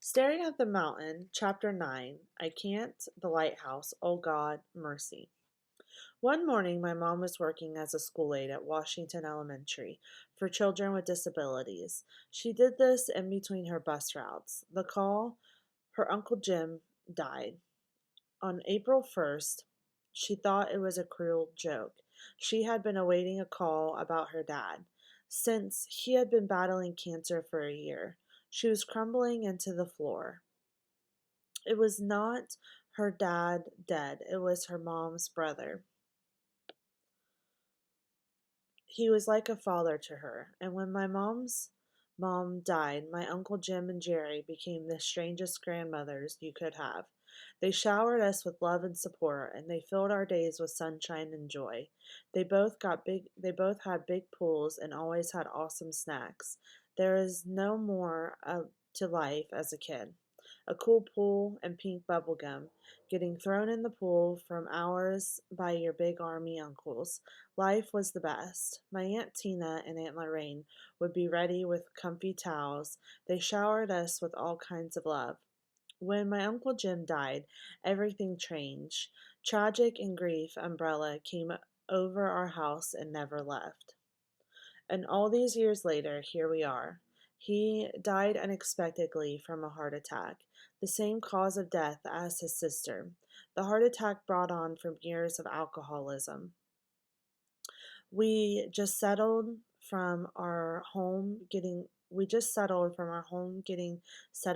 Staring at the Mountain, Chapter 9. I Can't, the Lighthouse, Oh God, Mercy. One morning, my mom was working as a school aide at Washington Elementary for children with disabilities. She did this in between her bus routes. Her Uncle Jim died. On April 1st, she thought it was a cruel joke. She had been awaiting a call about her dad, since he had been battling cancer for a year. She was crumbling into the floor. It was not her dad dead, it was her mom's brother. He was like a father to her, and when my mom's mom died, my Uncle Jim and Jerry became the strangest grandmothers you could have. They showered us with love and support, and they filled our days with sunshine and joy. They both had big pools and always had awesome snacks. There is no more to life as a kid. A cool pool and pink bubble gum, getting thrown in the pool from hours by your big army uncles. Life was the best. My Aunt Tina and Aunt Lorraine would be ready with comfy towels. They showered us with all kinds of love. When my Uncle Jim died, everything changed. Tragic and grief umbrella came over our house and never left. And all these years later, here we are. He died unexpectedly from a heart attack, the same cause of death as his sister. The heart attack brought on from years of alcoholism. We just settled from our home getting set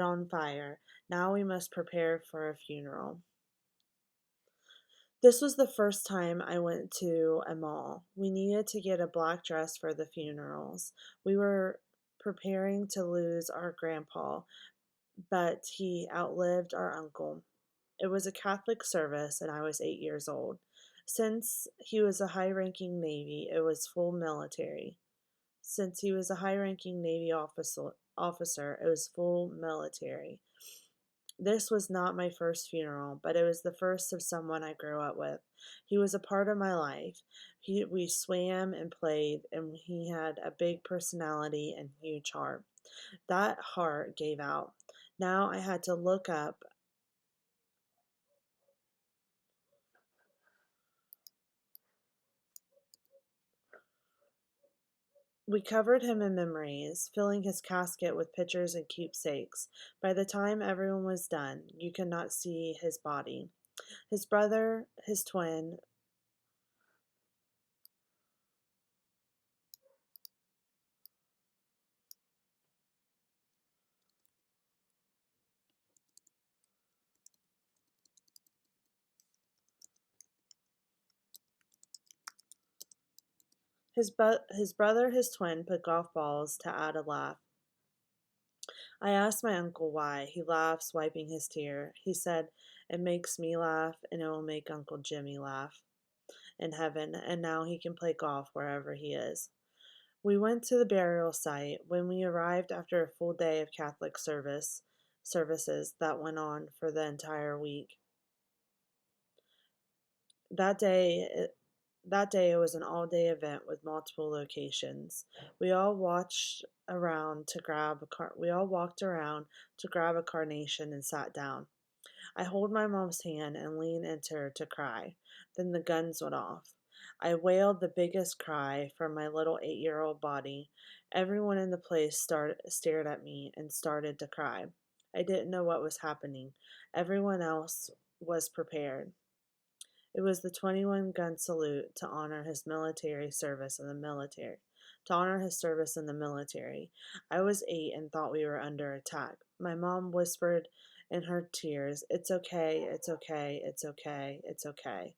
on fire. Now we must prepare for a funeral. This was the first time I went to a mall. We needed to get a black dress for the funerals. We were preparing to lose our grandpa, but he outlived our uncle. It was a Catholic service, and I was 8 years old. Since he was a high ranking Navy, it was full military. Since he was a high ranking Navy officer, it was full military. This was not my first funeral, but it was the first of someone I grew up with. He was a part of my life. We swam and played, and he had a big personality and huge heart. That heart gave out. Now I had to look up. We covered him in memories, filling his casket with pictures and keepsakes. By the time everyone was done, you could not see his body. His brother, his twin, his brother, his twin, put golf balls to add a laugh. I asked my uncle why. He laughs, wiping his tear. He said, "It makes me laugh, and it will make Uncle Jimmy laugh in heaven, and now he can play golf wherever he is." We went to the burial site. When we arrived after a full day of Catholic services that went on for the entire week. That day, that day it was an all-day event with multiple locations. We all watched around to grab a car. We all walked around to grab a carnation and sat down. I hold my mom's hand and lean into her to cry. Then the guns went off. I wailed the biggest cry from my little 8-year-old body. Everyone in the place stared at me and started to cry. I didn't know what was happening. Everyone else was prepared. It was the 21 gun salute to honor his military service in the military. To honor his service in the military. I was 8 and thought we were under attack. My mom whispered in her tears, "It's okay, it's okay, it's okay, it's okay."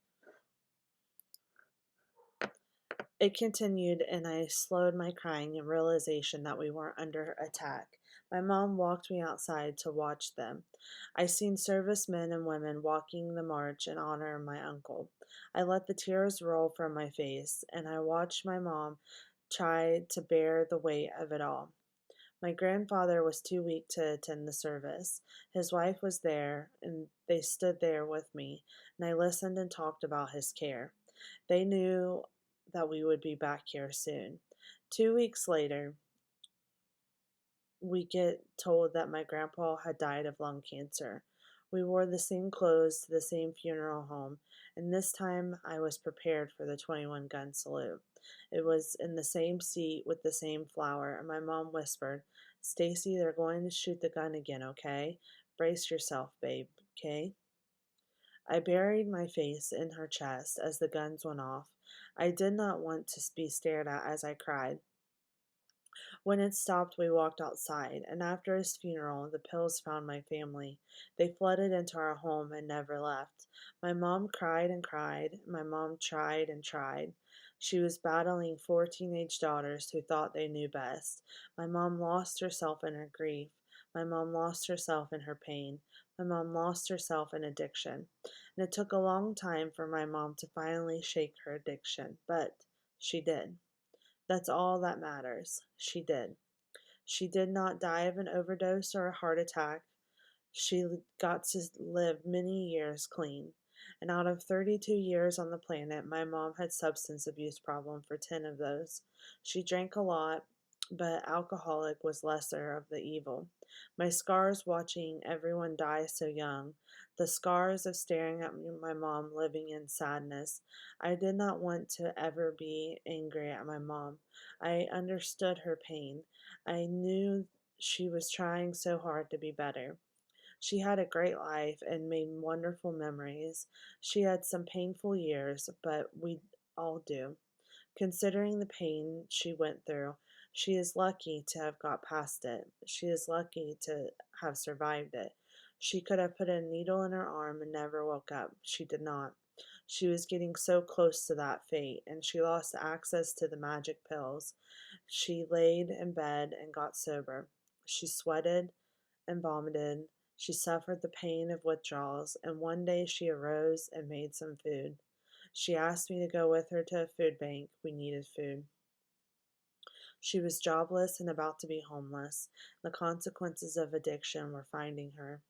It continued, and I slowed my crying in realization that we weren't under attack. My mom walked me outside to watch them. I seen servicemen and women walking the march in honor of my uncle. I let the tears roll from my face, and I watched my mom try to bear the weight of it all. My grandfather was too weak to attend the service. His wife was there, and they stood there with me, and I listened and talked about his care. They knew that we would be back here soon. 2 weeks later, we get told that my grandpa had died of lung cancer. We wore the same clothes to the same funeral home, and this time I was prepared for the 21 gun salute. It was in the same seat with the same flower, and my mom whispered, "Stacy, they're going to shoot the gun again, okay? Brace yourself, babe, okay?" I buried my face in her chest as the guns went off. I did not want to be stared at as I cried. When it stopped, we walked outside, and after his funeral, the pills found my family. They flooded into our home and never left. My mom cried and cried. My mom tried and tried. She was battling 4 teenage daughters who thought they knew best. My mom lost herself in her grief. My mom lost herself in her pain. My mom lost herself in addiction. And it took a long time for my mom to finally shake her addiction, but she did. That's all that matters. She did. She did not die of an overdose or a heart attack. She got to live many years clean. And out of 32 years on the planet, my mom had substance abuse problem for 10 of those. She drank a lot, but alcoholic was lesser of the evil. My scars watching everyone die so young, the scars of staring at my mom living in sadness. I did not want to ever be angry at my mom. I understood her pain. I knew she was trying so hard to be better. She had a great life and made wonderful memories. She had some painful years, but we all do. Considering the pain she went through, she is lucky to have got past it. She is lucky to have survived it. She could have put a needle in her arm and never woke up. She did not. She was getting so close to that fate, and she lost access to the magic pills. She laid in bed and got sober. She sweated and vomited. She suffered the pain of withdrawals, and one day she arose and made some food. She asked me to go with her to a food bank. We needed food. She was jobless and about to be homeless. The consequences of addiction were finding her.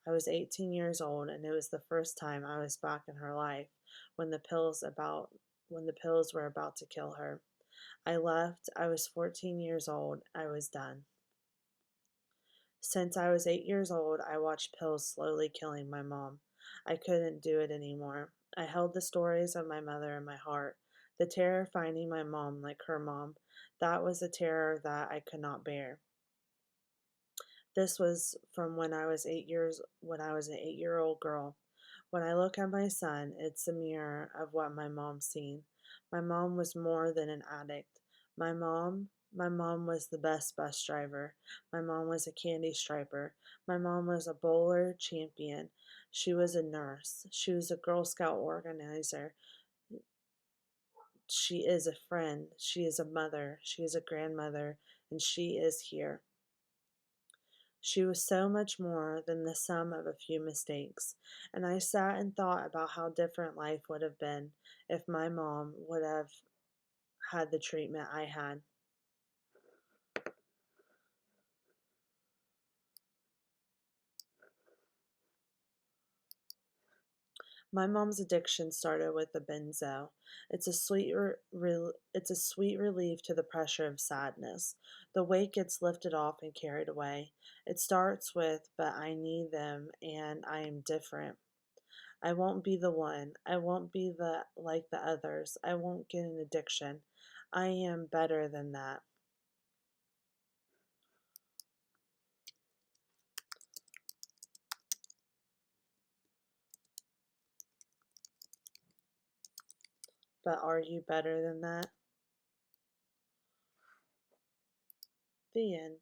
I was 18 years old, and it was the first time I was back in her life when the pills were about to kill her. I left. I was 14 years old. I was done. Since I was 8 years old, I watched pills slowly killing my mom. I couldn't do it anymore. I held the stories of my mother in my heart. The terror of finding my mom like her mom. That was a terror that I could not bear. This was from when I was an 8-year-old girl. When I look at my son, it's a mirror of what my mom seen. My mom was more than an addict. My mom was the best bus driver. My mom was a candy striper. My mom was a bowler champion. She was a nurse. She was a Girl Scout organizer. She is a friend. She is a mother. She is a grandmother. And she is here. She was so much more than the sum of a few mistakes, and I sat and thought about how different life would have been if my mom would have had the treatment I had. My mom's addiction started with a benzo. It's a sweet relief to the pressure of sadness. The weight gets lifted off and carried away. It starts with, but I need them and I am different. I won't be the one. I won't be the like the others. I won't get an addiction. I am better than that. But are you better than that? The end.